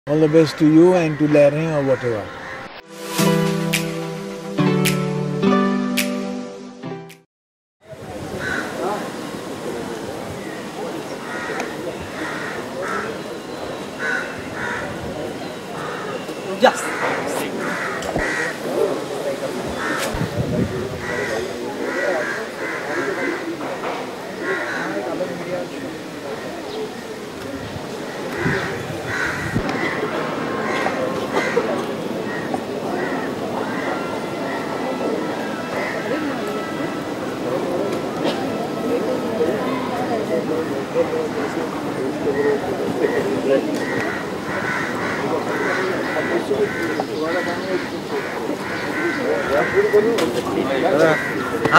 All the best to you and to Larry or whatever. Yes.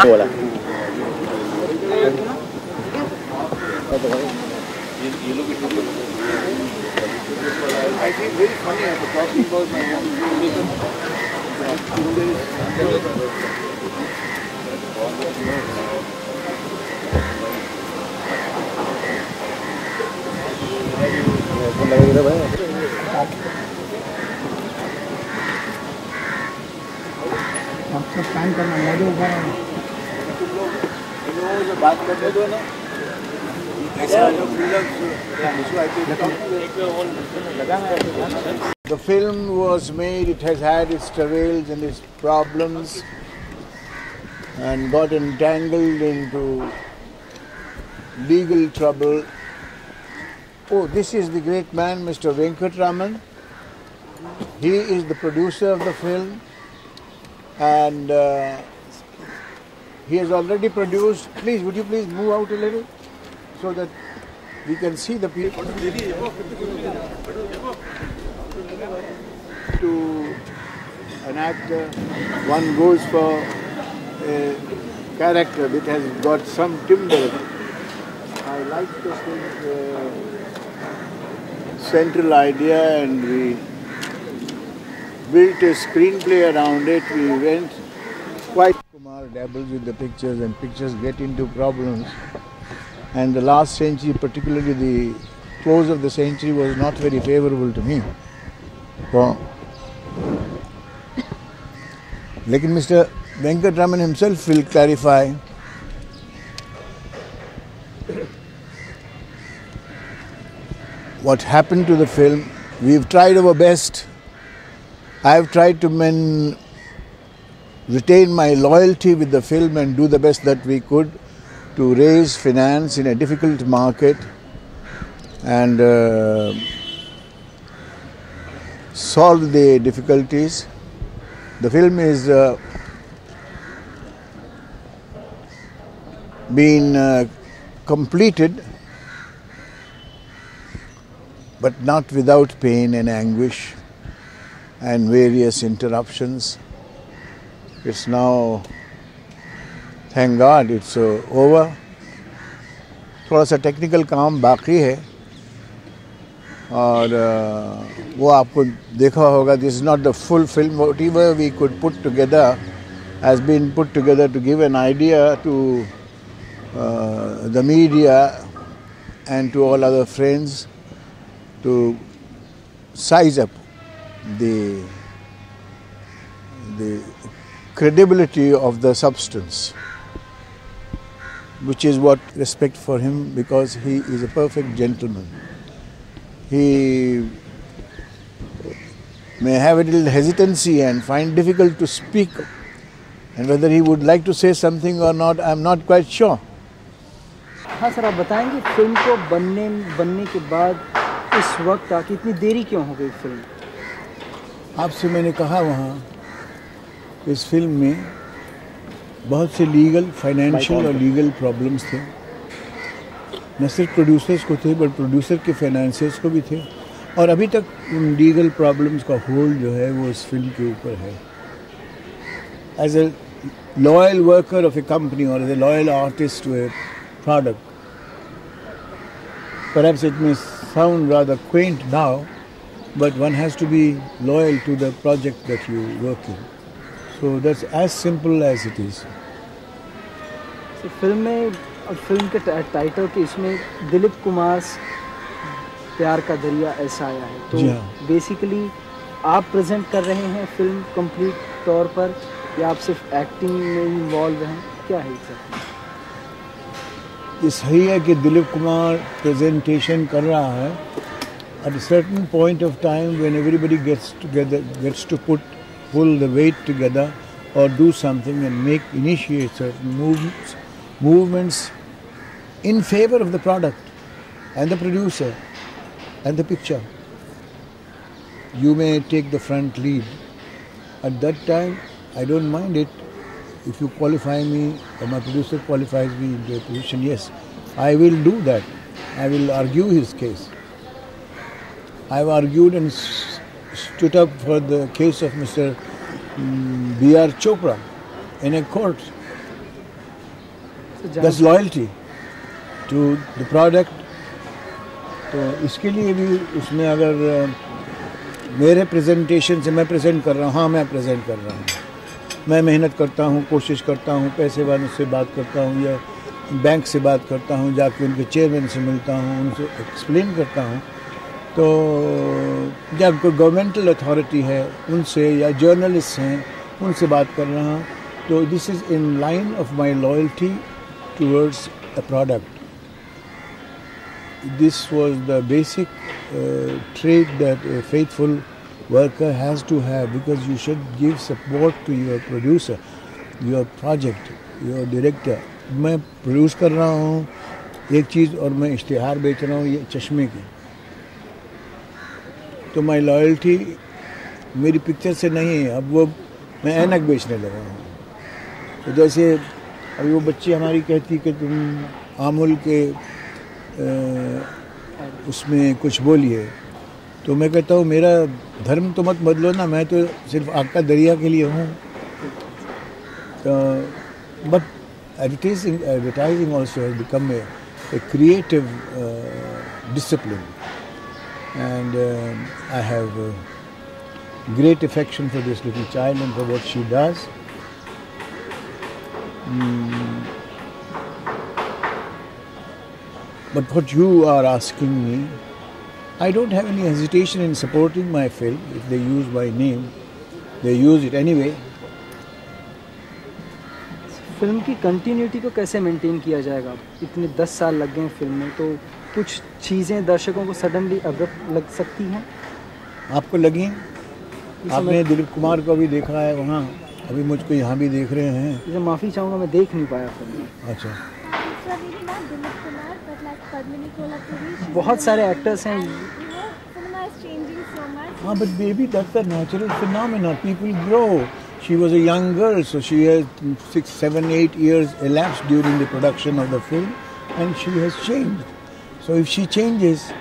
बोला I feel very funny after talking about my own religion. आपका काम करना मोदी ऊपर तुम लोग इन लोगों से बात करने दो ना The film was made, it has had its travails and its problems and got entangled into legal trouble. Oh, this is the great man, Mr. Venkatraman. He is the producer of the film and he has already produced. Please, would you please move out a little so that we can see the people. To an actor, one goes for a character that has got some timber. I like this central idea and we built a screenplay around it. We went quite. Kumar dabbles with the pictures and pictures get into problems. And the last century, particularly the close of the century, was not very favorable to me. So, like Mr. Venkatraman himself will clarify what happened to the film. We've tried our best. I've tried to retain my loyalty with the film and do the best that we could to raise finance in a difficult market and solve the difficulties. The film is been completed, but not without pain and anguish and various interruptions. It's now, thank God, it's over. थोड़ा सा technical काम बाकी है और वो आपको देखा होगा. This is not the full film. Whatever we could put together has been put together to give an idea to the media and to all other friends to size up the credibility of the substance, which is what respect for him, because he is a perfect gentleman. He may have a little hesitancy and find difficult to speak, and whether he would like to say something or not, I am not quite sure. हाँ sir, आप बताएंगे film को बनने के बाद इस वक्त तक इतनी देरी क्यों हो गई फिल्म? आपसे मैंने कहा वहाँ इस फिल्म में बहुत से लीगल, फाइनेंशियल और लीगल प्रॉब्लम्स थे. न सिर्फ प्रोड्यूसर्स को थे, बट प्रोड्यूसर के फाइनेंसियर्स को भी थे. और अभी तक उन लीगल प्रॉब्लम्स का होल्ड जो है वो इस फिल्म के ऊपर है. As a loyal worker of a company और as a loyal artist to a product, perhaps it may sound rather quaint now, but one has to be loyal to the project that you work in. So that's as simple as it is. Film में, film के title के इसमें दिलीप कुमार प्यार का दरिया ऐसा आया है, तो हाँ। बेसिकली आप प्रेजेंट कर रहे हैं फिल्म कंप्लीट तौर पर, या आप सिर्फ एक्टिंग में इन्वॉल्व हैं, क्या है सर? ये सही है कि दिलीप कुमार प्रेजेंटेशन कर रहा है. At a certain point of time, when everybody gets to pull the weight together, or do something and initiate certain movements in favor of the product and the producer and the picture. You may take the front lead. At that time, I don't mind it. If you qualify me or my producer qualifies me into a position, yes, I will do that. I will argue his case. I've argued and stood up for the case of Mr. B.R. Chopra in a court. That's loyalty to the product. तो इसके लिए भी उसमें अगर मेरे presentation से मैं present कर रहा हूँ, हाँ मैं प्रेजेंट कर रहा हूँ, मैं मेहनत करता हूँ, कोशिश करता हूँ, पैसे वालों से बात करता हूँ या बैंक से बात करता हूँ, जाके उनके चेयरमैन से मिलता हूँ, उनसे एक्सप्लेन करता हूँ. तो जब कोई गवर्नमेंटल अथॉरिटी है उनसे या जर्नलिस्ट हैं उनसे बात कर रहा हूँ, तो this is in line of my loyalty towards a product. This was the basic trait that a faithful worker has to have, because you should give support to your producer, your project, your director. मैं produce कर रहा हूँ एक चीज़ और मैं इश्तिहार बेच रहा हूँ ये चश्मे की, तो माई लॉयल्टी मेरी पिक्चर से नहीं है, अब वो मैं ऐनक बेचने लगा हूँ. तो जैसे अभी वो बच्ची हमारी कहती कि तुम आमुल के उसमें कुछ बोलिए, तो मैं कहता हूँ मेरा धर्म तो मत बदलो ना, मैं तो सिर्फ आग का दरिया के लिए हूँ. But advertising also has become a creative discipline, and I have great affection for this little child and for what she does. But what you are asking me, I don't have any hesitation in supporting my film. If they use my name, they use it anyway. Film की continuity को कैसे maintain किया जाएगा? इतने 10 साल लग गए film में, तो कुछ चीज़ें दर्शकों को सडनली अब्रप्ट लग सकती हैं. आपको लगी? आपने दिलीप कुमार को भी देखा है वहाँ, अभी मुझको यहाँ भी देख रहे हैं. इसे माफ़ी चाहूँगा, मैं देख नहीं पाया फिल्म. अच्छा. बहुत सारे एक्टर्स हैं. हाँ, but baby, that's the natural phenomena. People grow. She was a young girl, so she has 6, 7, 8 years elapsed during the production of the film, and she has changed. So if she changes,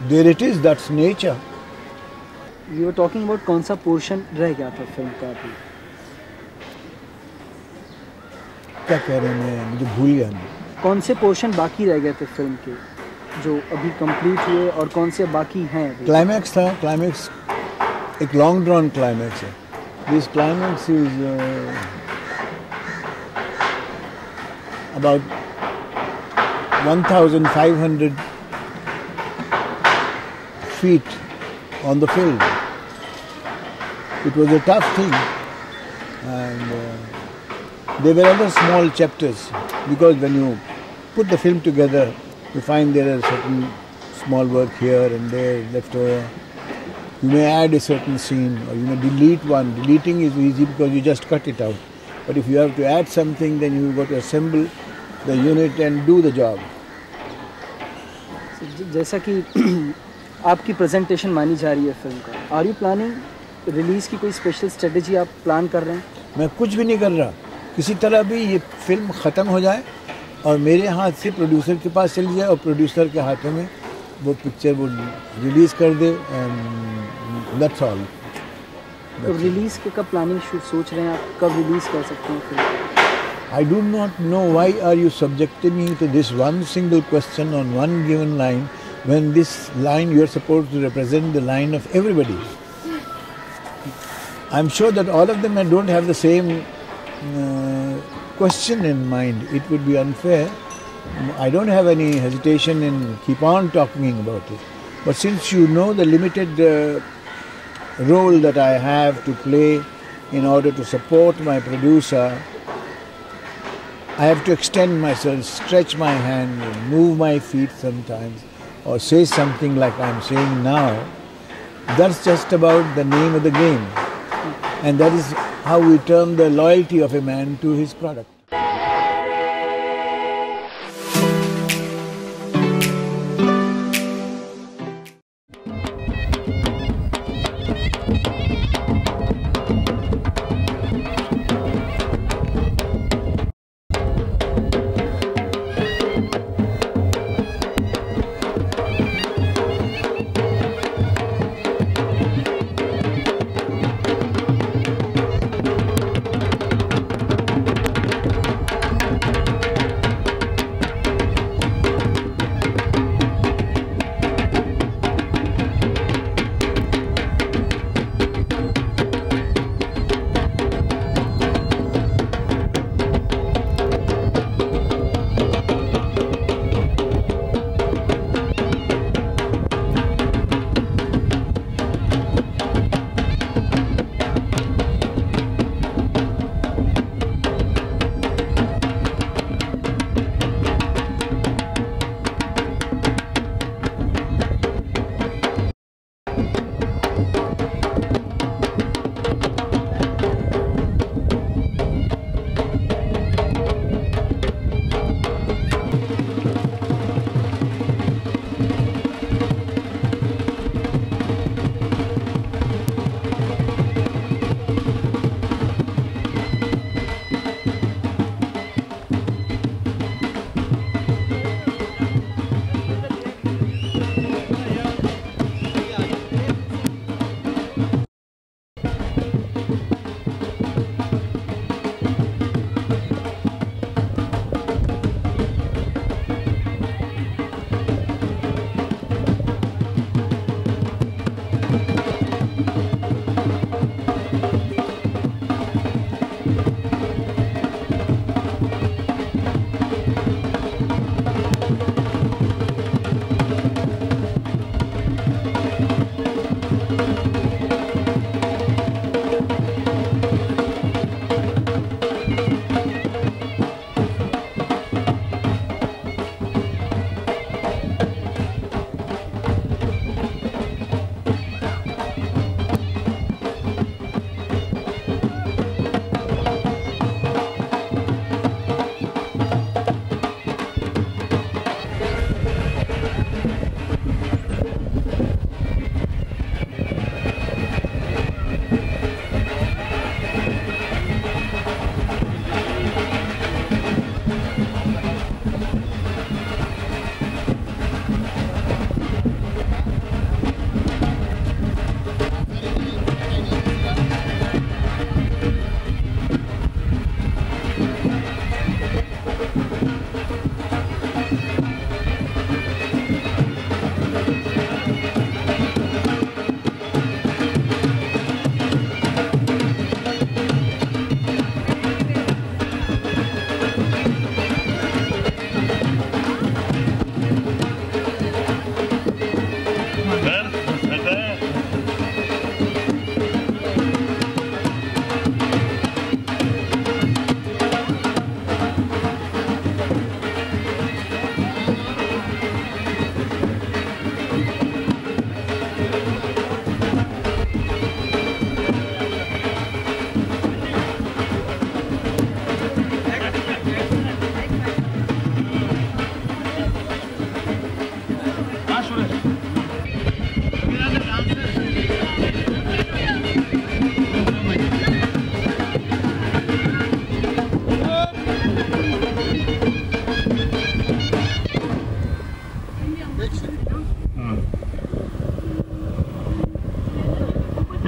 there it is. That's nature. You were talking about कौन सा portion रह गया था film का अभी? क्या कह रहे हैं, मुझे भूल गया. कौन से पोर्शन बाकी रह गए थे फिल्म के जो अभी कंप्लीट हुए, और कौन से बाकी हैं? क्लाइमैक्स था. क्लाइमैक्स एक लॉन्ग ड्रॉन क्लाइमैक्स है. This climax is about 1500 feet on the film. It was a tough thing, and there were other small chapters, because when you put the film together, you find there are certain small work here and there left over. You may add a certain scene, or you may delete one. Deleting is easy because you just cut it out. But if you have to add something, then you've got to assemble the unit and do the job. जैसा कि आपकी presentation मानी जा रही है film का, are you planning release की कोई स्पेशल स्ट्रेटजी आप प्लान कर रहे हैं? मैं कुछ भी नहीं कर रहा. किसी तरह भी ये फिल्म ख़त्म हो जाए और मेरे हाथ से प्रोड्यूसर के पास चली जाए और प्रोड्यूसर के हाथों में वो पिक्चर वो रिलीज़ कर दे. That's all. तो रिलीज़ के कब प्लानिंग सोच रहे हैं आप, कब रिलीज़ कर सकते हैं film? I do not know why are you subjecting me to this one single question on one given line, when this line you are supposed to represent the line of everybody. I'm sure that all of them don't have the same question in mind, it would be unfair. I don't have any hesitation in keep on talking about it. But since you know the limited role that I have to play in order to support my producer, I have to extend myself, stretch my hand, move my feet sometimes, or say something like I'm saying now. That's just about the name of the game. And that is how we term the loyalty of a man to his product.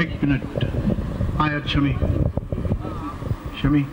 एक minute आया Shami Shami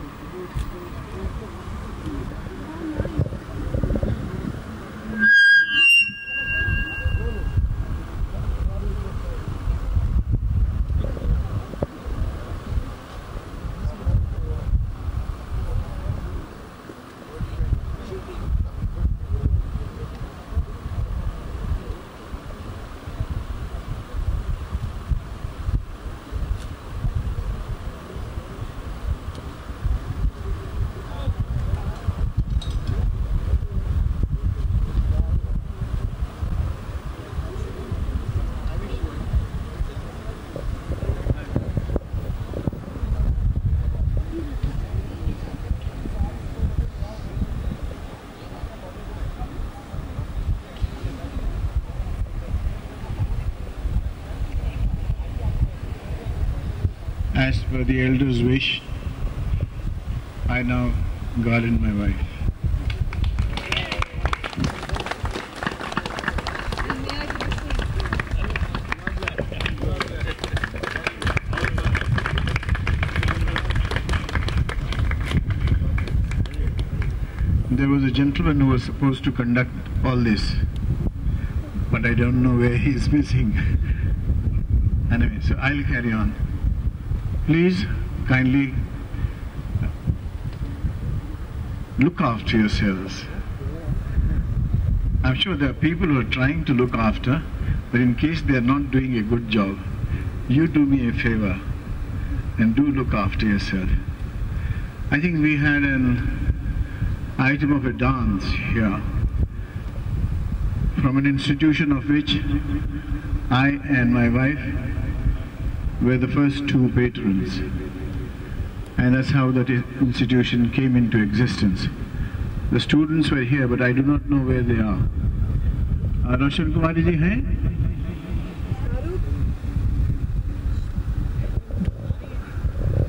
as per the elder's wish, I now garland my wife. There was a gentleman who was supposed to conduct all this, but I don't know where he is missing. Anyway, so I'll carry on. Please kindly look after yourselves. I'm sure there are people who are trying to look after, but in case they are not doing a good job, you do me a favor and do look after yourself. I think we had an item of a dance here from an institution of which I and my wife were the first two patrons, and that's how that institution came into existence. The students were here, but I do not know where they are. Roshan Kumari ji hain?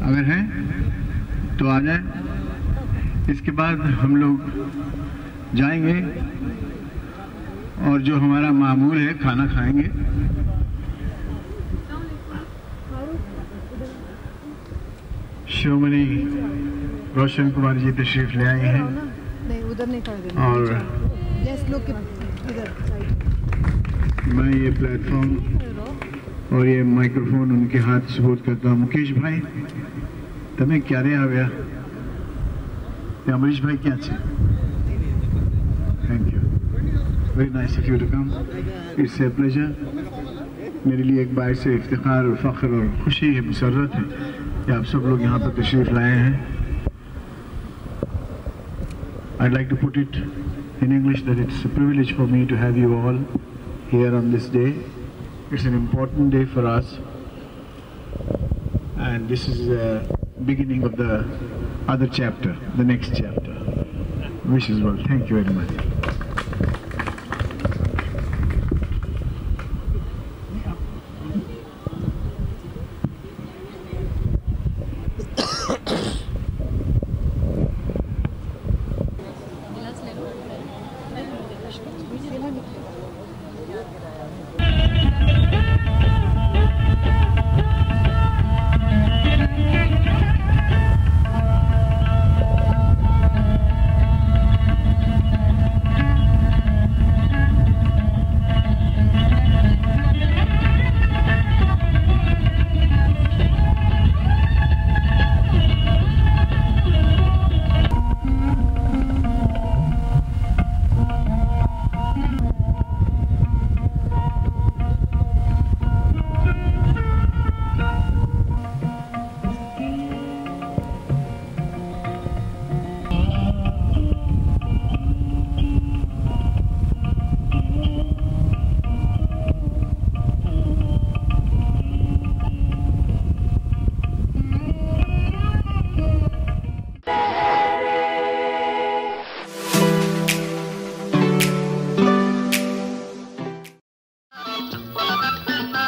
अगर हैं तो आ जाए. इसके बाद हम लोग जाएंगे और जो हमारा मामूल है खाना खाएंगे. शिरोमणि रोशन कुमार जी तशरीफ ले आए हैं. नहीं, उधर नहीं खड़े. और लोग इधर मैं ये प्लेटफॉर्म और ये माइक्रोफोन उनके हाथ सुपुर्द करता हूँ. मुकेश भाई तमें क्यारे आव्या? अमरीश भाई क्या छे? Thank you. Very nice of you to come. It's a pleasure. मेरे लिए एक बार से इफ्तिखार और फ़ख्र और खुशी है, मसरत है कि आप सब लोग यहाँ पर तशरीफ़ लाए हैं. I'd like to put it in English that it's a privilege for me to have you all here on this day. It's an important day for us, and this is the beginning of the other chapter, the next chapter. Wishes well. Thank you very much.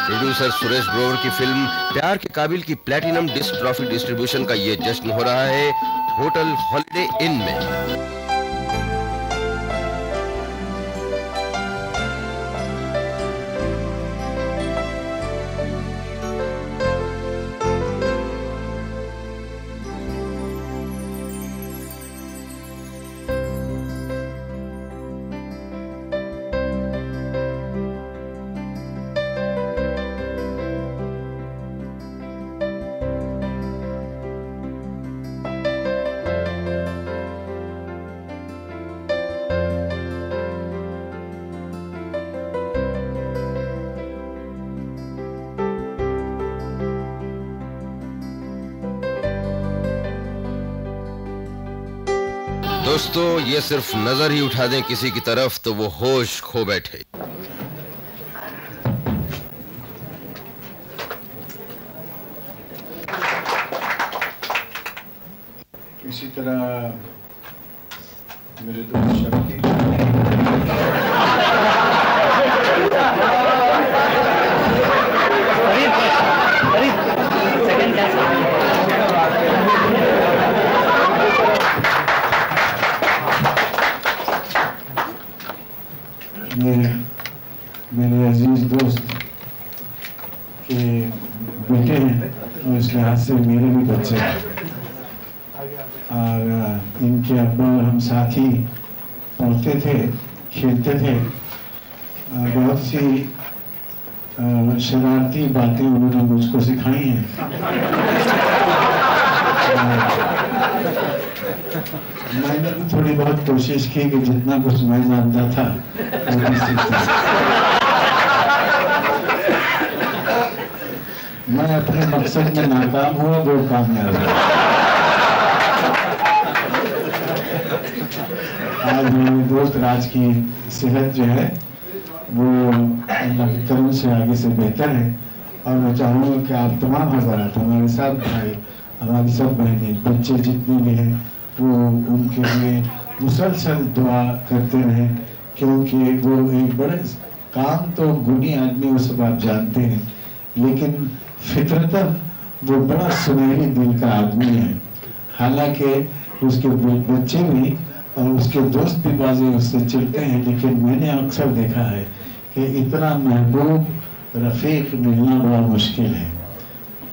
Producer Suresh Grover की film प्यार के काबिल की platinum disc trophy distribution का ये जश्न हो रहा है होटल हॉलिडे इन में. दोस्तों, ये सिर्फ नजर ही उठा दें किसी की तरफ तो वो होश खो बैठे. इसी तरह मेरे दोस्त शक्ति सेकंड क्लास ये मेरे अजीज दोस्त के बेटे हैं और इस लिहाज से मेरे भी बच्चे हैं और इनके अब्बा और हम साथ ही पढ़ते थे, खेलते थे। बहुत सी शरारती बातें उन्होंने मुझको सिखाई हैं। मैंने भी थोड़ी बहुत कोशिश की कि जितना कुछ मैं जानता था वो भी सीखता। मैं अपने मकसद में नाकाम हुआ, वो कामयाब हुआ। आज मेरे दोस्त राज की सेहत जो है वो अल्लाह के करम से आगे से बेहतर है और मैं चाहूँगा कि आप तमाम हज़रात, हमारे सब भाई, हमारी सब बहनें, बच्चे जितने भी हैं वो उनके लिए मुसलसल दुआ करते रहें, क्योंकि वो एक बड़े काम तो गुनी आदमी वो सब आप जानते हैं, लेकिन फितरतन वो बड़ा सुनहरी दिल का आदमी है। हालांकि उसके बच्चे भी और उसके दोस्त भी बाजी उससे चिढ़ते हैं, लेकिन मैंने अक्सर देखा है कि इतना महबूब रफ़ीक मिलना बड़ा मुश्किल है।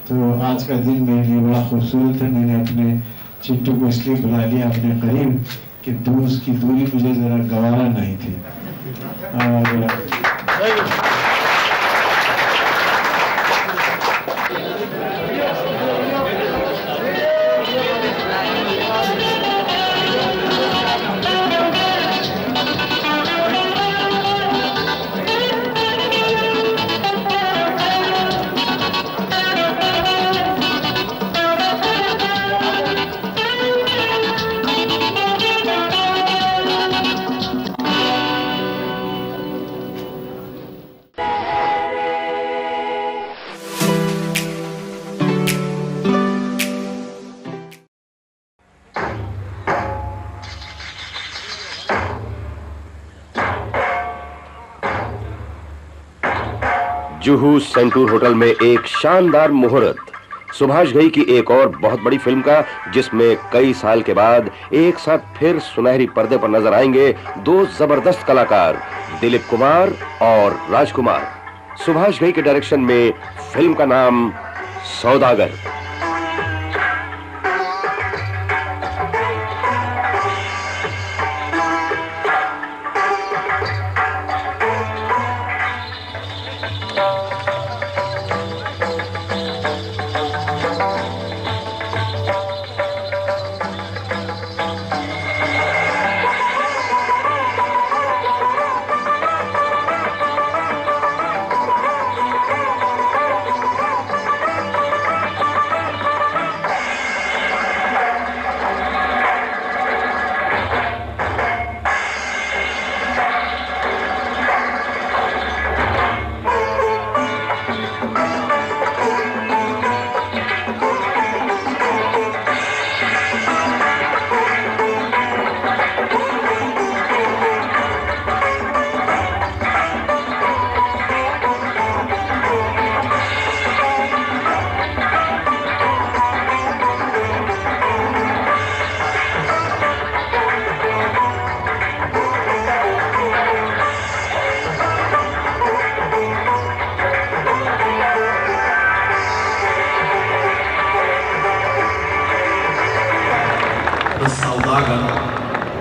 तो आज का दिन मेरे लिए बड़ा खूबसूरत है। मैंने अपने चिट्टू को इसलिए बुला लिया अपने करीब कि दूर उसकी दूरी मुझे ज़रा गवारा नहीं थी। और जुहू सेंटूर होटल में एक शानदार मुहूर्त, सुभाष घई की एक और बहुत बड़ी फिल्म का, जिसमें कई साल के बाद एक साथ फिर सुनहरी पर्दे पर नजर आएंगे दो जबरदस्त कलाकार दिलीप कुमार और राजकुमार। सुभाष घई के डायरेक्शन में फिल्म का नाम सौदागर।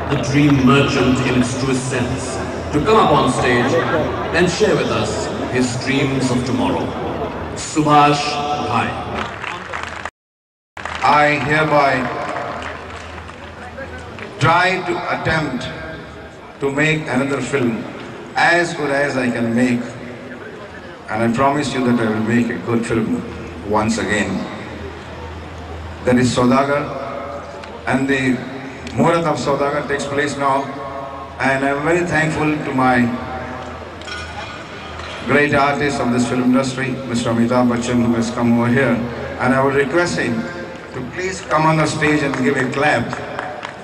The dream merchant in its truest sense, to come up on stage and share with us his dreams of tomorrow. Subhash Ghai. I hereby try to attempt to make another film as good as I can make, and I promise you that I will make a good film once again. That is Saudagar, and the Muhurat of Saudagar takes place now, and I'm very thankful to my great artist of this film industry, Mr. Amitabh Bachchan, who has come over here, and I would request him to please come on the stage and give a clap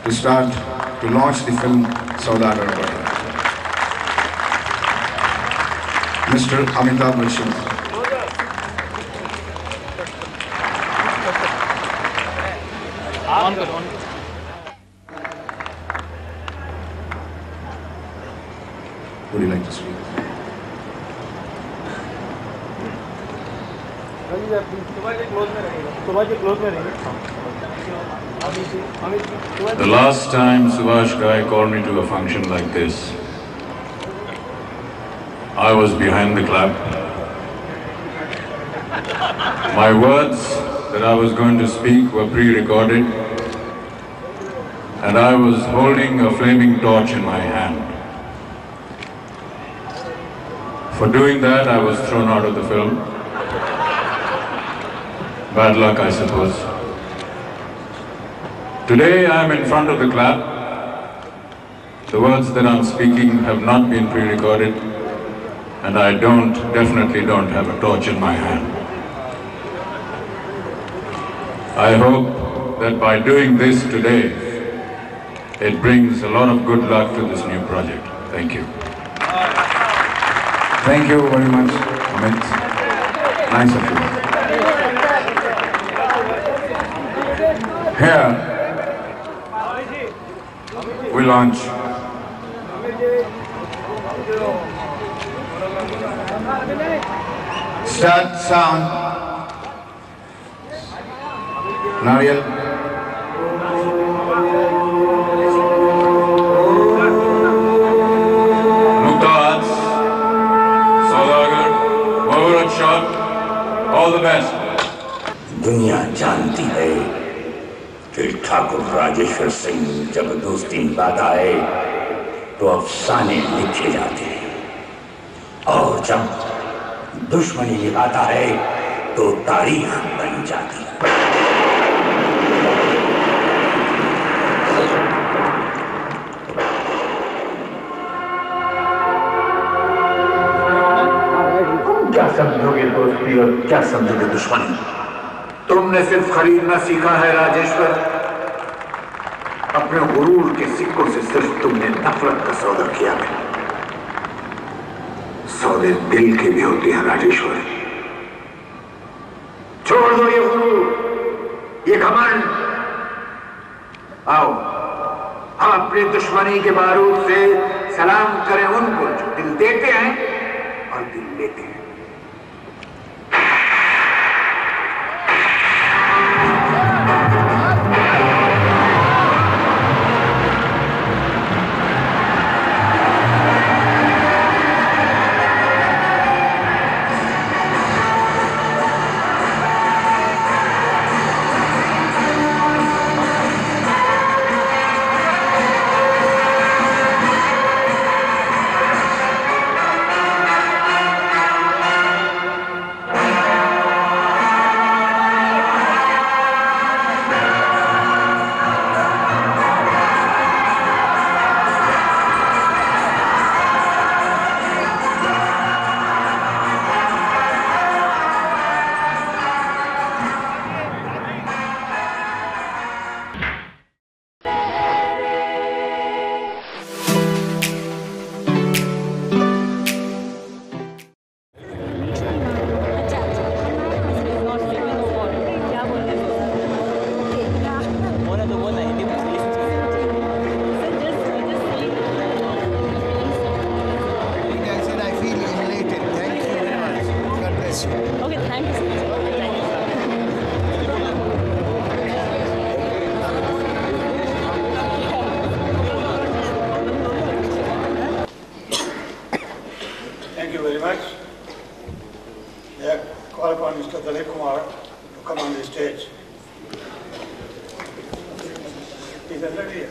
to start to launch the film Saudagar. Mr. Amitabh Bachchan. Would you like like to speak. The last time Subhash Ghai called me to a function like this, I was behind the clap. My words that I was going to speak were pre-recorded, and I was holding a flaming torch in my hand. For doing that, I was thrown out of the film. Bad luck, I suppose. Today I am in front of the clap. The words that I'm speaking have not been pre-recorded, and I definitely don't have a torch in my hand. I hope that by doing this today, it brings a lot of good luck to this new project. Thank you. Thank you very much, Amit. Nice of you. Here, we launch Start sound. Nariel. Muqtaz, Saudagar, Mohammad Shah, all the best. दुनिया जानती है कि ठाकुर राजेश्वर सिंह जब दोस्ती निभाता है तो अफसाने लिखे जाते हैं, और जब दुश्मनी निभाता है तो तारीख बन जाती है। क्या समझोगे दोस्ती और क्या समझोगे दुश्मनी? तुमने सिर्फ खरीदना सीखा है राजेश्वर। अपने गुरूर के सिक्कों से सिर्फ तुमने नफरत का सौदा किया है। सौदे दिल के भी होते हैं राजेश्वर। छोड़ दो ये गुरूर, ये घमंड। आओ हम अपनी दुश्मनी के बारूद से सलाम करें उनको जो दिल देते हैं और दिल लेते हैं। Thank you very much. May I call upon Mr. Dilip Kumar to come on the stage. He's already here.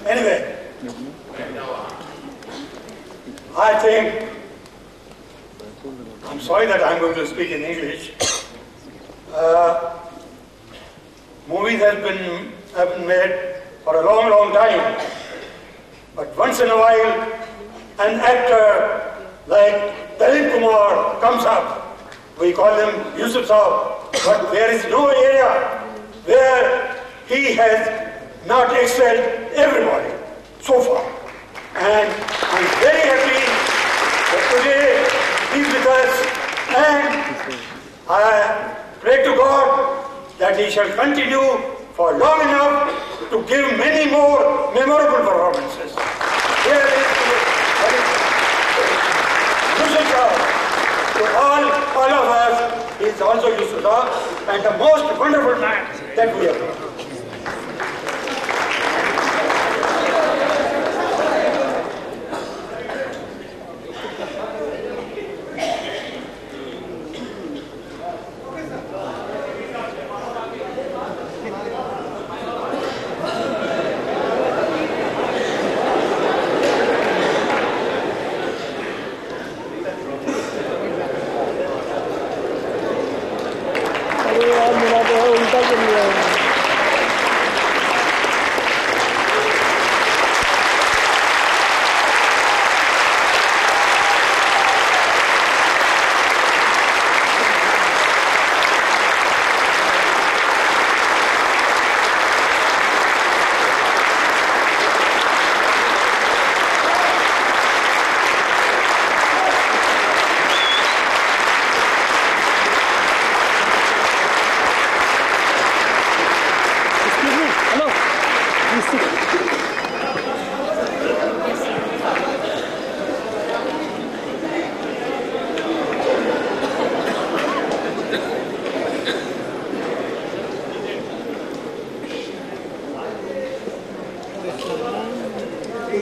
Anyway, I think, I'm sorry that I'm going to speak in English. Movies have been made for a long, long time. But once in a while, an actor like Dilip Kumar comes up. We call him Yusuf Saab. But there is no area where he has not excelled everybody so far. And I'm very happy that today he's with us. And I pray to God that he shall continue for long enough to give many more memorable performances. Here is Yusuf Shah. To all of us, he is also Yusuf Shah and the most wonderful man that we have known.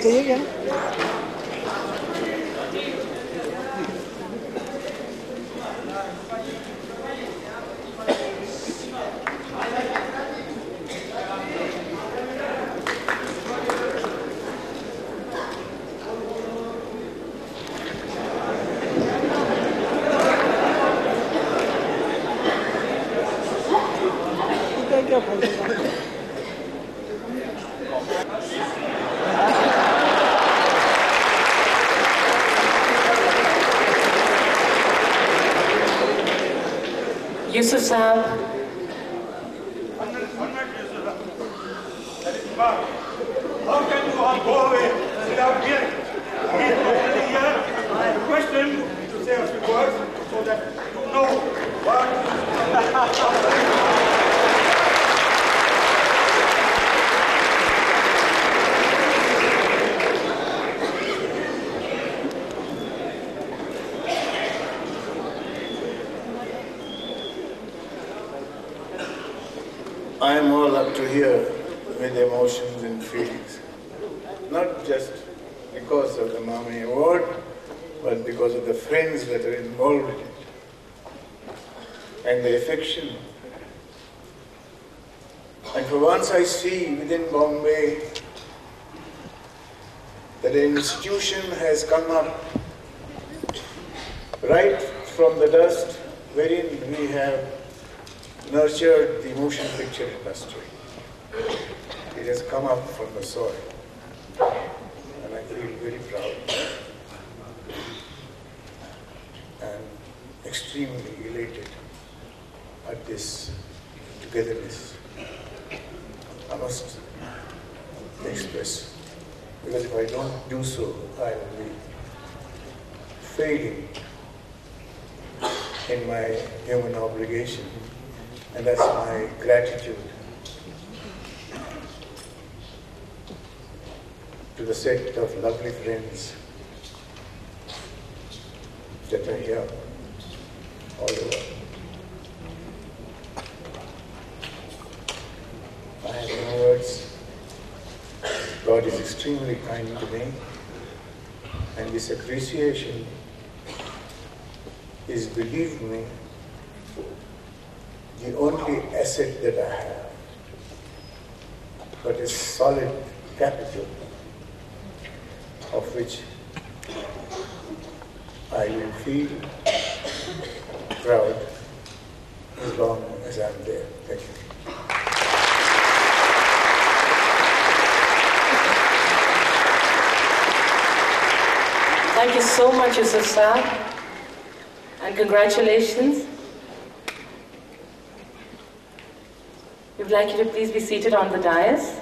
चाहिए क्या? क्या phone Yusuf Saab. How can you all go away without hearing? He is already here. I request him to say a few words so that you know what. I am all up to here with emotions and feelings, not just because of the Mami Award, but because of the friends that are involved in it, and the affection. And for once I see within Bombay that an institution has come up right from the dust wherein we have nurtured the motion picture industry. It has come up from the soil, and I feel very proud and extremely elated at this togetherness. I must express, because if I don't do so, I will be failing in my human obligation. And that's my gratitude to the set of lovely friends that are here all over. I have no words. God is extremely kind to me, and this appreciation is, believe me, the only asset that I have, but a solid capital of which I will feel proud as long as I'm there. Thank you. Thank you so much, Yusuf Saab, and congratulations. We would like you to please be seated on the dais.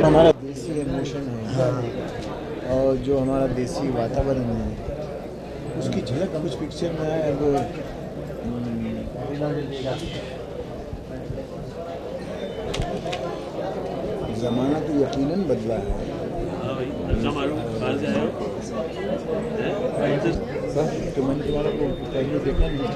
हमारा देसी emotion है और जो हमारा देसी वातावरण है उसकी झलक कुछ पिक्चर में है। वो ज़माना तो यकीनन बदला है। तो मैंने तुम्हारा को पहले देखा नहीं।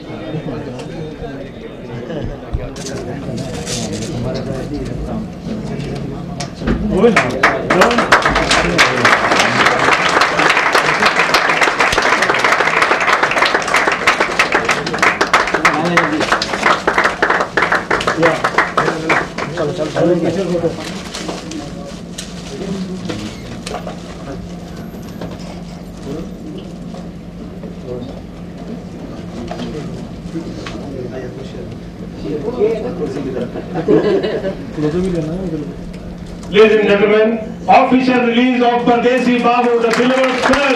Ladies and gentlemen, official release of Pardesi Babu, the Billboard Girl.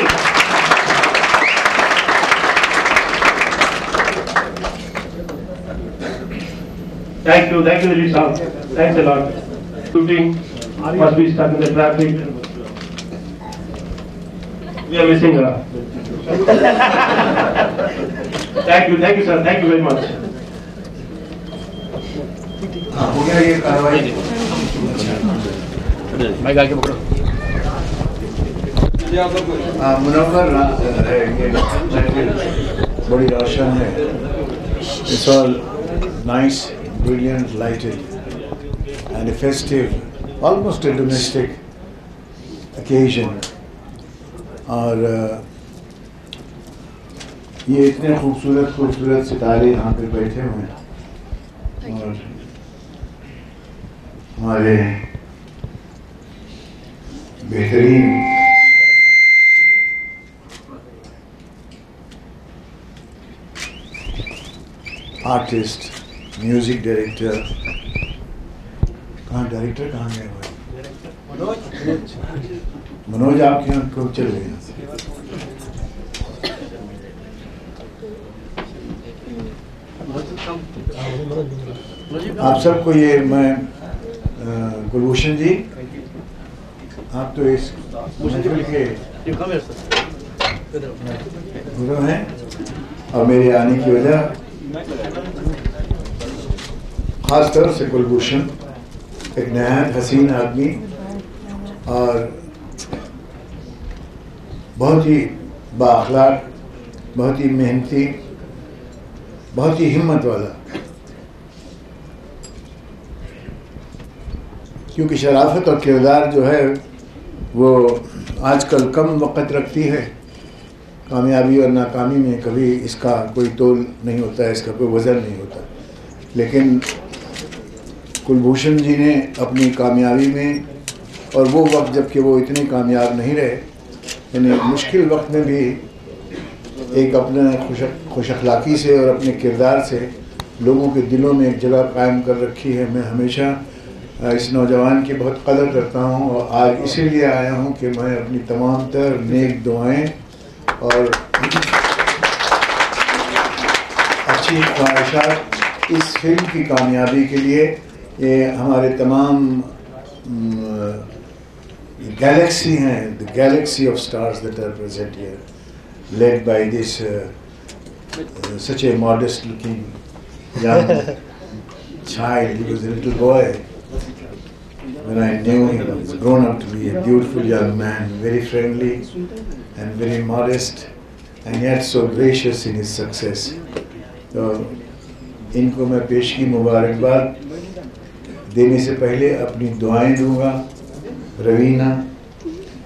Thank you, Dilip Saab. Thanks a lot. Shooting must be stuck in the traffic. We are missing her. Thank you, sir. Thank you very much. हो गया ये कार्रवाई। Mic आगे पकड़ो। मुनव्वर है ये बड़ी रोशन है। It's all nice, brilliant, lighted, and a festive, almost a domestic occasion. और ये इतने खूबसूरत सितारे यहाँ पे बैठे हुए हैं और हमारे बेहतरीन आर्टिस्ट, म्यूजिक डायरेक्टर, डायरेक्टर कहाँ गए हुए? मनोज आपके यहाँ कब चल गए? आप सबको ये मैं कुलभूषण जी, आप तो इस महफिल के गुरु हैं और मेरे आने की वजह खास तौर से कुलभूषण एक नहायत हसीन आदमी और बहुत ही बाअखलाक, बहुत ही मेहनती, बहुत ही हिम्मत वाला, क्योंकि शराफत और किरदार जो है वो आजकल कम वक़्त रखती है। कामयाबी और नाकामी में कभी इसका कोई तोल नहीं होता है, इसका कोई वज़न नहीं होता। लेकिन कुलभूषण जी ने अपनी कामयाबी में और वो वक्त जबकि वो इतने कामयाब नहीं रहे, यानी मुश्किल वक्त में भी एक अपने खुश अखलाक़ी से और अपने किरदार से लोगों के दिलों में एक जगह कायम कर रखी है। मैं हमेशा इस नौजवान की बहुत कदर करता हूँ और आज इसीलिए आया हूँ कि मैं अपनी तमाम तर नेक दुआएं और अच्छी ख्वाहिशात इस फिल्म की कामयाबी के लिए, ये हमारे तमाम गैलेक्सी हैं, the galaxy of stars that are present here, led by this such a modest looking young child. He was a little boy when I knew him. He's grown up to be a beautiful young man, very friendly and very modest and yet so gracious in his success. तो इनको मैं पेशगी मुबारकबाद देने से पहले अपनी दुआएं दूंगा। रवीना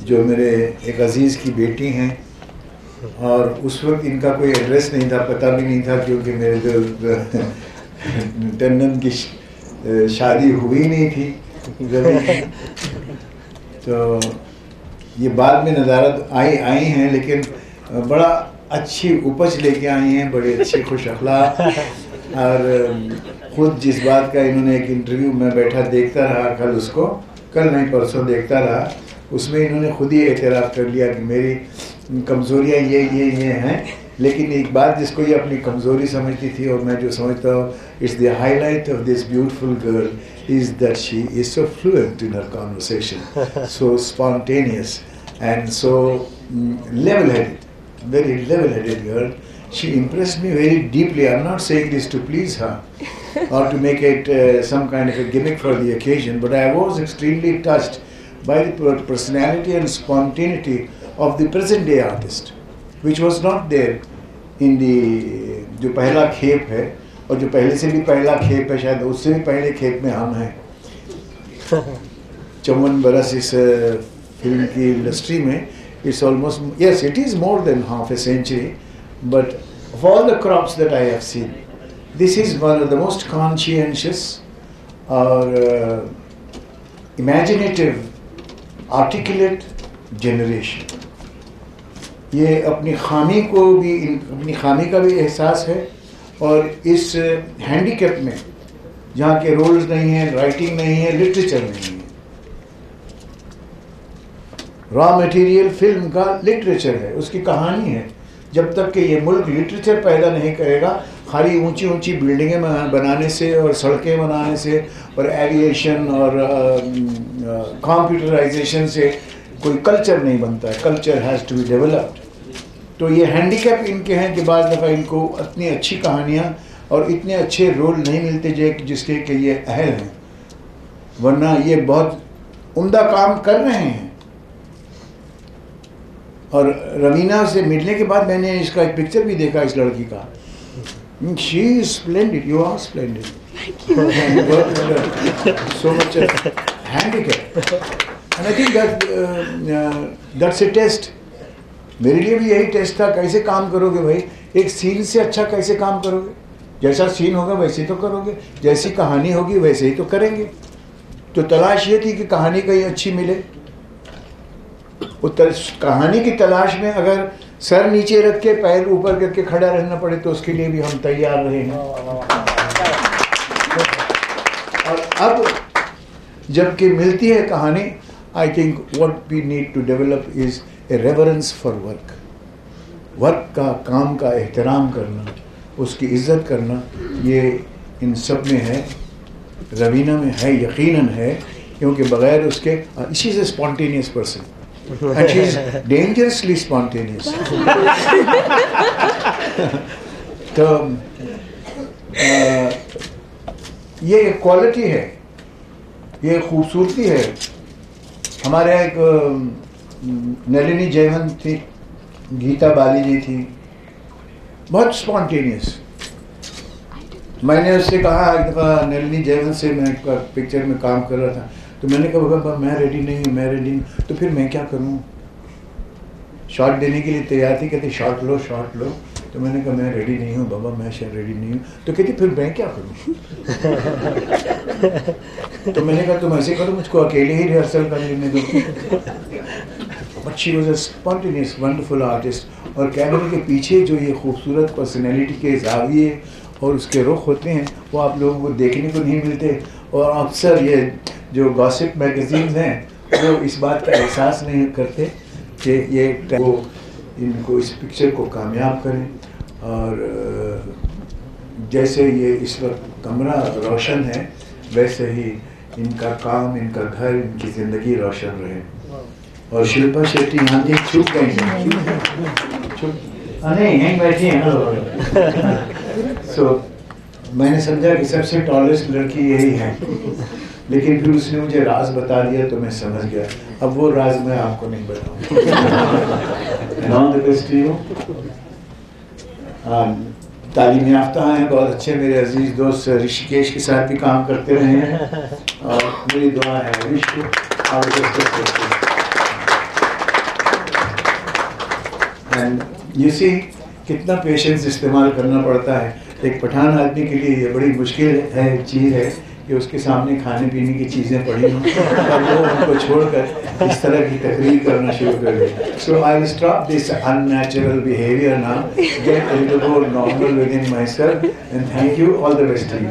जो मेरे एक अजीज़ की बेटी हैं और उस वक्त इनका कोई एड्रेस नहीं था, पता भी नहीं था, क्योंकि मेरे जो टंडन की शादी हुई नहीं थी तो ये बाद में नज़ारत आई हैं, लेकिन बड़ा अच्छी उपज लेके आई हैं, बड़े अच्छे खुश अखलाक। और ख़ुद जिस बात का इन्होंने एक इंटरव्यू में बैठा देखता रहा, कल नहीं परसों देखता रहा, उसमें इन्होंने खुद ही एतराफ़ कर लिया कि मेरी कमज़ोरियाँ ये हैं, लेकिन एक बात जिसको ये अपनी कमज़ोरी समझती थी और मैं जो समझता हूँ, it's the highlight of this beautiful girl is that she is so fluent in her conversation, so spontaneous and so level-headed, very level-headed girl. She impressed me very deeply. I'm not saying this to please her or to make it some kind of a gimmick for the occasion, but I was extremely touched by the personality and spontaneity of the present-day artist, which was not there in the जो पहला खेप है, और जो पहले से भी पहला खेप है, शायद उससे भी पहले खेप में हम हैं। 54 बरस इस फिल्म की इंडस्ट्री में, it's almost, yes, it is more than half a century, but of all the crops that I have seen, this is one of the most conscientious or imaginative, articulate generation. ये अपनी खामी को भी, अपनी खामी का भी एहसास है, और इस हैंडीकैप में जहाँ के रोल्स नहीं हैं, राइटिंग नहीं है, लिटरेचर नहीं है, रॉ मटेरियल फिल्म का लिटरेचर है, उसकी कहानी है। जब तक कि ये मुल्क लिटरेचर पैदा नहीं करेगा, खाली ऊंची ऊंची बिल्डिंगें बनाने से और सड़कें बनाने से और एविएशन और कंप्यूटराइजेशन से कोई कल्चर नहीं बनता है। Culture has to be developed. तो ये हैंडीकैप इनके हैं कि बाज़ दफ़ा इनको इतनी अच्छी कहानियाँ और इतने अच्छे रोल नहीं मिलते जिसके कि ये अहल हैं, वरना ये बहुत उम्दा काम कर रहे हैं। और रवीना से मिलने के बाद मैंने इसका एक पिक्चर भी देखा इस लड़की का। She is splendid, you are splendid, so much handicap, and I think that's a test. मेरे लिए भी यही टेस्ट था, कैसे काम करोगे भाई, एक सीन से अच्छा कैसे काम करोगे, जैसा सीन होगा वैसे तो करोगे, जैसी कहानी होगी वैसे ही तो करेंगे। तो तलाश ये थी कि कहानी कहीं अच्छी मिले। कहानी की तलाश में अगर सर नीचे रख के पैर ऊपर करके खड़ा रहना पड़े तो उसके लिए भी हम तैयार रहे हैं। और अब जबकि मिलती है कहानी, I think what we need to develop is a reverence for work. Work का, काम का एहतराम करना, उसकी इज्जत करना, ये इन सब में है, रवीना में है, यकीनन है, क्योंकि बगैर उसके, she is a spontaneous person and she is dangerously spontaneous. तो ये एक क्वालिटी है, ये खूबसूरती है। हमारे एक नलिनी जयवंत थी, गीता बाली जी थी, बहुत स्पॉन्टेनियस। मैंने उससे कहा एक दफ़ा, नलिनी जयवंत से मैं पिक्चर में काम कर रहा था, तो मैंने कहा बाबा मैं रेडी नहीं हूँ, मैं रेडी नहीं, तो फिर मैं क्या करूँ। शॉट देने के लिए तैयार थी, कहती शॉट लो शॉट लो, तो मैंने कहा मैं रेडी नहीं हूँ बाबा, मैं शायद रेडी नहीं हूँ, तो कहती फिर मैं क्या करूँ। तो मैंने कहा तुम ऐसे करो, मुझको अकेले ही रिहर्सल कर लेने दो। But she was a spontaneous wonderful artist. और कैमरे के पीछे जो ये खूबसूरत पर्सनैलिटी के जाविये और उसके रुख होते हैं, वो आप लोगों को देखने को नहीं मिलते। और अक्सर ये जो गॉसिप मैगजीन्स हैं, वो इस बात का एहसास नहीं करते कि ये वो इनको इस पिक्चर को कामयाब करें। और जैसे ये इस वक्त कमरा रोशन है, वैसे ही इनका काम, इनका घर, इनकी ज़िंदगी रोशन रहे। और शिल्पा शेट्टी यहाँ थी, छुप गई, नहीं यहीं बैठी है ना। सो मैंने समझा कि सबसे टॉलेस्ट लड़की यही है, लेकिन फिर उसने मुझे राज बता दिया तो मैं समझ गया। अब वो राज मैं आपको नहीं बताऊँ। तालीम याफ्ता हैं, बहुत अच्छे मेरे अजीज दोस्त ऋषिकेश के साथ भी काम करते रहे हैं, और मेरी दुआ है एंड यू सी कितना पेशेंस इस्तेमाल करना पड़ता है। एक पठान आदमी के लिए ये बड़ी मुश्किल है चीज़ है कि उसके सामने खाने पीने की चीज़ें पड़ी हों और वो उनको छोड़कर इस तरह की तकरीर करना शुरू कर दे। So I will stop this unnatural behaviour now, get a little more normal within myself, and thank you, all the best to you.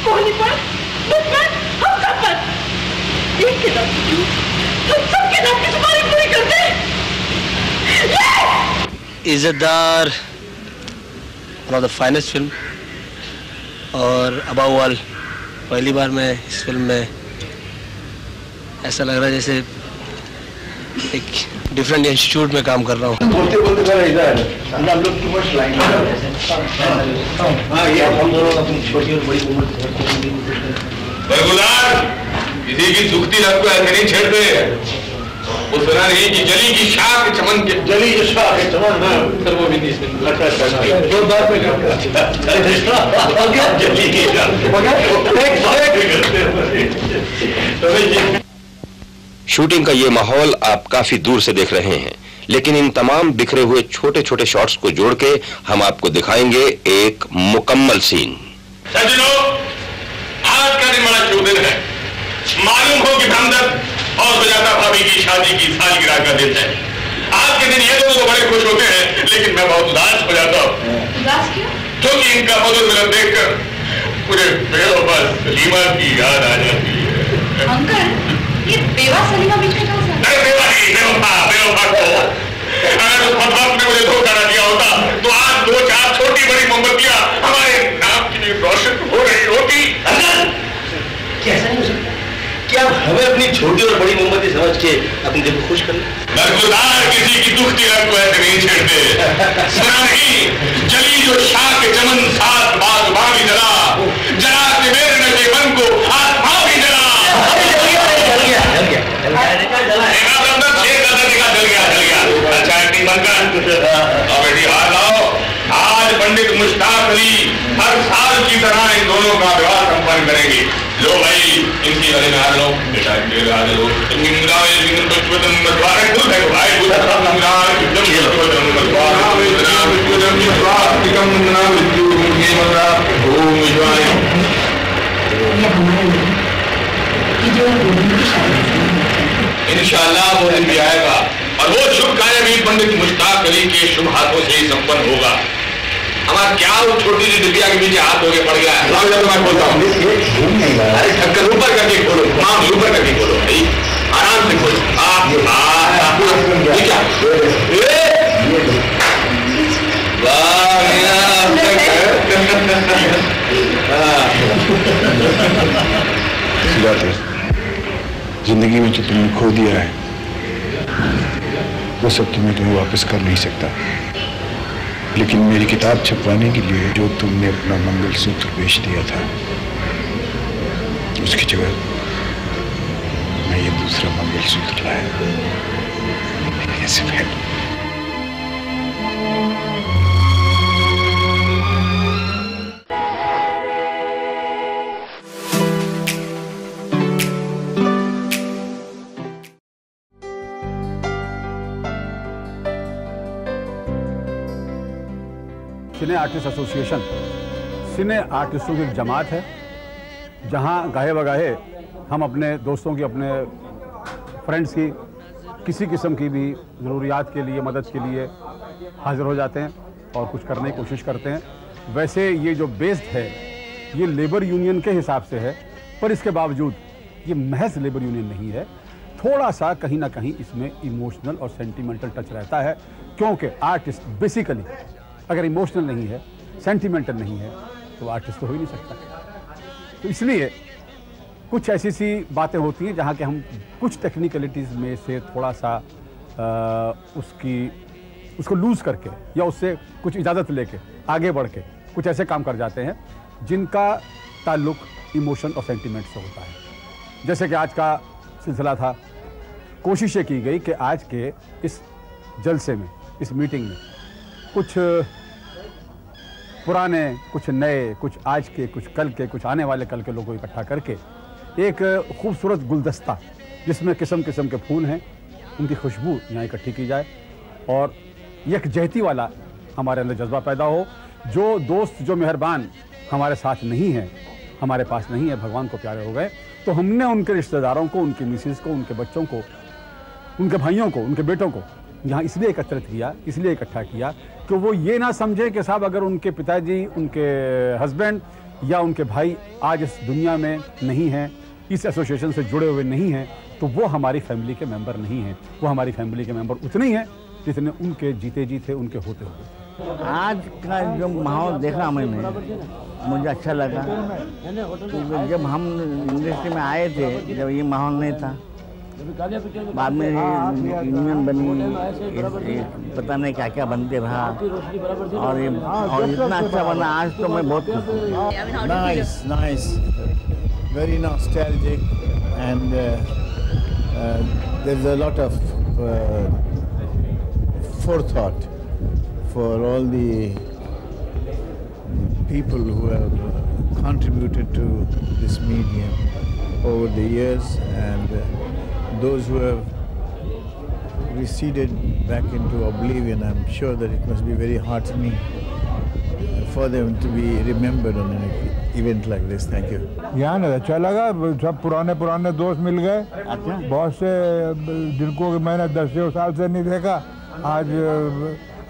Kohli पर, मुझ पर, हम सब पर। एक के नाम की हम सबके नाम की सुपारी पूरी कर दे। इज्जतदार, one of the finest film, और above all पहली बार मैं इस फिल्म में ऐसा लग रहा है जैसे एक डिफरेंट इंस्टीट्यूट में काम कर रहा हूँ। बोलते बोलते जरा इधर हम लोग टू मच लाइन हाँ ये हम दोनों अपनी छोटी और बड़ी उम्र बरगुदार किसी की दुखती रख को ऐसे नहीं छेड़ते। वो सुना नहीं कि जली की शाख चमन के जली की शाख चमन सर वो भी नहीं अच्छा जोरदार पे जली की शूटिंग का ये माहौल आप काफी दूर से देख रहे हैं, लेकिन इन तमाम बिखरे हुए छोटे छोटे शॉट्स को जोड़ के हम आपको दिखाएंगे एक मुकम्मल सीन। सज्जनों, आज का दिन बड़ा शुभ दिन है। मालूम हो कि हमदर्द और सुजाता भाभी की शादी की सालगिरह का दिन है। आज के दिन ये लोग तो बड़े खुश होते हैं, लेकिन मैं बहुत उदास हो जाता हूँ। उदास क्यों? क्योंकि इनका मदद मिलन देखकर मुझे बेवफा सलीमा की याद आ जाती है। अंकल, ये बेवा सलीमा बीच में कहाँ से? नहीं बेवा नहीं, बेवफा को। अगर उस बदबख्त ने मुझे धोखा न दिया होता, तो आज 2-4 छोटी बड़ी मोमबत्तियां हमारे नाम की रोशन हो रही होती। कैसा नहीं हो सकता? क्या हमें अपनी छोटी और बड़ी मोमबत्ती समझ के अपने दिल को खुश कर ले? बरगुदार किसी की दुखती रख को ऐसे नहीं छेड़ते। सुना नहीं, जली जो शाख चमन साथ बागबां भी जला, जला के मेरे नशे मन को आत्मा भी जला। अच्छा एक्टिंग बनकर और बेटी हार लाओ। आज पंडित मुश्ताक अली हर साल की तरह इन दोनों का विवाह संपन्न करेंगे। लो भाई, इनकी गले में हार लो, बेटा के हार लो। इंशाअल्लाह वो दिन भी आएगा और वो शुभ कार्य भी पंडित मुश्ताक अली के शुभ हाथों से ही संपन्न होगा। हमारा क्या वो छोटी सी डिबिया के पीछे हाथ होके पड़ गया है। मैं बोलता हूँ, अरे ढक्कन ऊपर करके खोलो, माम ऊपर करके खोलो भाई, आराम से खोलो। जिंदगी में जो तुमने खो दिया है वो सब तुम्हें वापस कर नहीं सकता, लेकिन मेरी किताब छपवाने के लिए जो तुमने अपना मंगलसूत्र बेच दिया था, उसकी जगह मैं ये दूसरा मंगलसूत्र लाया। ऐसे पहले सिने आर्टिस्ट एसोसिएशन सिने आर्टिस्टों की एक जमात है, जहां गाहे बगाहे हम अपने दोस्तों की, अपने फ्रेंड्स की किसी किस्म की भी ज़रूरियात के लिए, मदद के लिए हाज़िर हो जाते हैं और कुछ करने की कोशिश करते हैं। वैसे ये जो बेस्ड है ये लेबर यूनियन के हिसाब से है, पर इसके बावजूद ये महज लेबर यूनियन नहीं है। थोड़ा सा कहीं ना कहीं इसमें इमोशनल और सेंटिमेंटल टच रहता है, क्योंकि आर्टिस्ट बेसिकली अगर इमोशनल नहीं है, सेंटिमेंटल नहीं है, तो आर्टिस्ट तो हो ही नहीं सकता। तो इसलिए कुछ ऐसी सी बातें होती हैं जहाँ के हम कुछ टेक्निकलिटीज़ में से थोड़ा सा उसको लूज़ करके या उससे कुछ इजाज़त लेके आगे बढ़ के कुछ ऐसे काम कर जाते हैं जिनका ताल्लुक़ इमोशन और सेंटिमेंट से होता है। जैसे कि आज का सिलसिला था, कोशिश ये की गई कि आज के इस जलसे में, इस मीटिंग में कुछ पुराने, कुछ नए, कुछ आज के, कुछ कल के, कुछ आने वाले कल के लोगों को इकट्ठा करके एक खूबसूरत गुलदस्ता जिसमें किस्म किस्म के फूल हैं, उनकी खुशबू यहाँ इकट्ठी की जाए और यकजहती वाला हमारे अंदर जज्बा पैदा हो। जो दोस्त, जो मेहरबान हमारे साथ नहीं हैं, हमारे पास नहीं है, भगवान को प्यारे हो गए, तो हमने उनके रिश्तेदारों को, उनकी मिसेस को, उनके बच्चों को, उनके भाइयों को, उनके बेटों को यहाँ इसलिए एकत्रित किया, इसलिए इकट्ठा किया कि वो ये ना समझे कि साहब अगर उनके पिताजी, उनके हस्बैंड या उनके भाई आज इस दुनिया में नहीं हैं, इस एसोसिएशन से जुड़े हुए नहीं हैं, तो वो हमारी फैमिली के मेंबर नहीं हैं। वो हमारी फैमिली के मेंबर उतने ही हैं जितने उनके जीते जी थे, उनके होते हुए। आज का जो माहौल देखा मैंने, मुझे अच्छा लगा। तो जब हम इंडस्ट्री में आए थे, जब ये माहौल नहीं था, बाद में यूनियन बनी, पता नहीं क्या क्या बनते रहा, और इतना अच्छा बना, आज तो मैं बहुत खुश हूँ। Nice, very nostalgic, and there's a lot of forethought for all the people who have contributed to this medium over the years, and those who have receded back into oblivion. I'm sure that it must be very heartening for them to be remembered on an event like this. Thank you. यहाँ अच्छा लगा, सब पुराने दोस्त मिल गए। बहुत से जिनको मैंने 10 साल से नहीं देखा, आज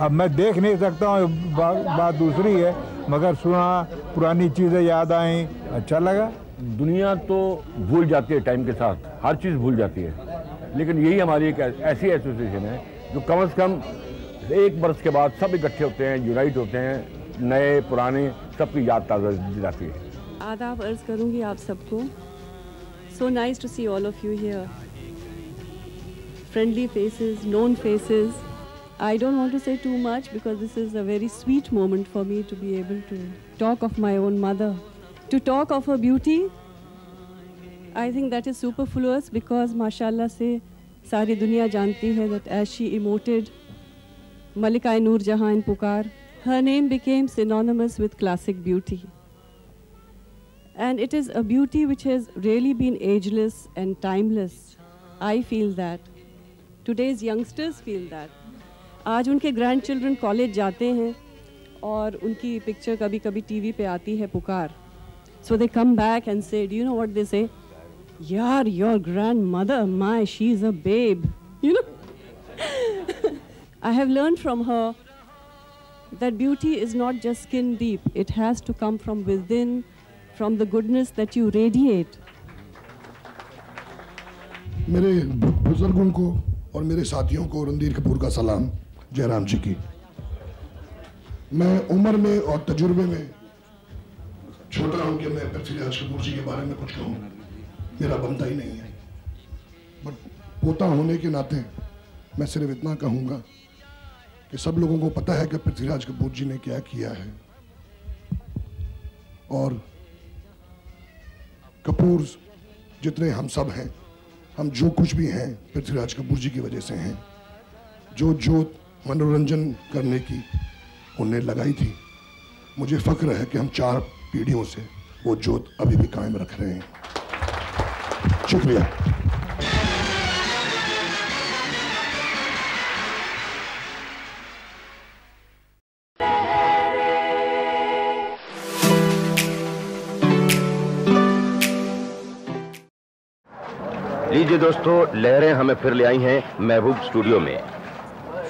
अब मैं देख नहीं सकता हूँ, बात दूसरी है, मगर सुना, पुरानी चीज़ें याद आई, अच्छा लगा। दुनिया तो भूल जाती है टाइम के साथ, हर चीज़ भूल जाती है, लेकिन यही हमारी एक ऐसी एसोसिएशन है जो कम से कम 1 बरस के बाद सब इकट्ठे होते हैं, यूनाइट होते हैं, नए पुराने सबकी याद ताज़ा दिलाती है। आदाब अर्ज करूंगी आप सबको। So nice to see all of you here, friendly faces, known faces. I don't want to say too much because this is a very sweet moment for me to be able to talk of my own mother. To talk of her beauty, I think that is superfluous because mashallah se सारी दुनिया जानती है that as she emoted Malika Noor Jahan in Pukar, her name became synonymous with classic beauty. And it is a beauty which has really been ageless and timeless. I feel that. Today's youngsters feel that. आज उनके grand children college जाते हैं और उनकी picture कभी कभी TV पे आती है, पुकार। So they come back and say, do you know what they say? यार, your grandmother, my, she is a babe, you know. I have learn from her that beauty is not just skin deep, it has to come from within, from the goodness that you radiate. मेरे बुजुर्गों को और मेरे साथियों को रणधीर कपूर का सलाम जयराम जी की। मैं उम्र में और तजुर्बे में छोटा हूं कि मैं पृथ्वीराज कपूर जी के बारे में कुछ कहूं, मेरा बनता ही नहीं है, बट पोता होने के नाते मैं सिर्फ इतना कहूंगा कि सब लोगों को पता है कि पृथ्वीराज कपूर जी ने क्या किया है, और कपूर जितने हम सब हैं, हम जो कुछ भी हैं पृथ्वीराज कपूर जी की वजह से हैं। जो जोत मनोरंजन करने की उन्हें लगाई थी, मुझे फक्र है कि हम 4 पीढ़ियों से वो जोत अभी भी कायम रख रहे हैं। शुक्रिया। लीजिए दोस्तों, लहरें हमें फिर ले आई हैं महबूब स्टूडियो में।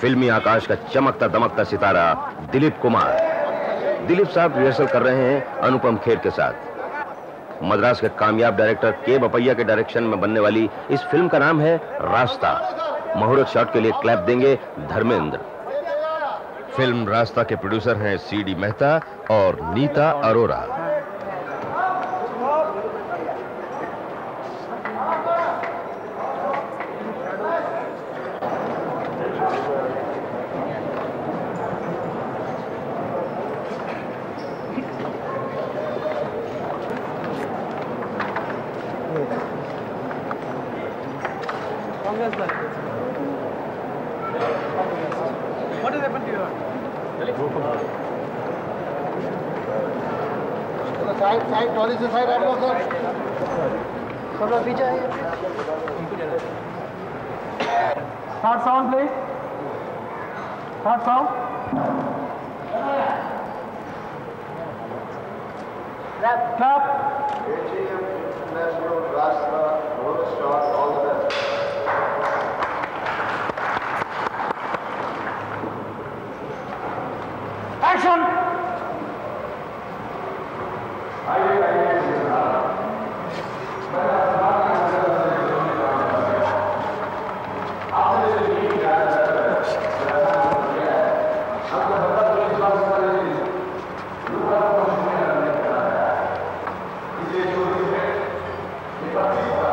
फिल्मी आकाश का चमकता दमकता सितारा दिलीप कुमार। दिलीप साहब रिहर्सल कर रहे हैं अनुपम खेर के साथ। मद्रास के कामयाब डायरेक्टर के बपैया के डायरेक्शन में बनने वाली इस फिल्म का नाम है रास्ता। मुहूर्त शॉट के लिए क्लैप देंगे धर्मेंद्र। फिल्म रास्ता के प्रोड्यूसर हैं CD मेहता और Neeta Arora. What has happened to you? Side trolley से साइड आप लोग सब लोग पीछे आइए। Start sound please. Start sound. Clap. Action! बात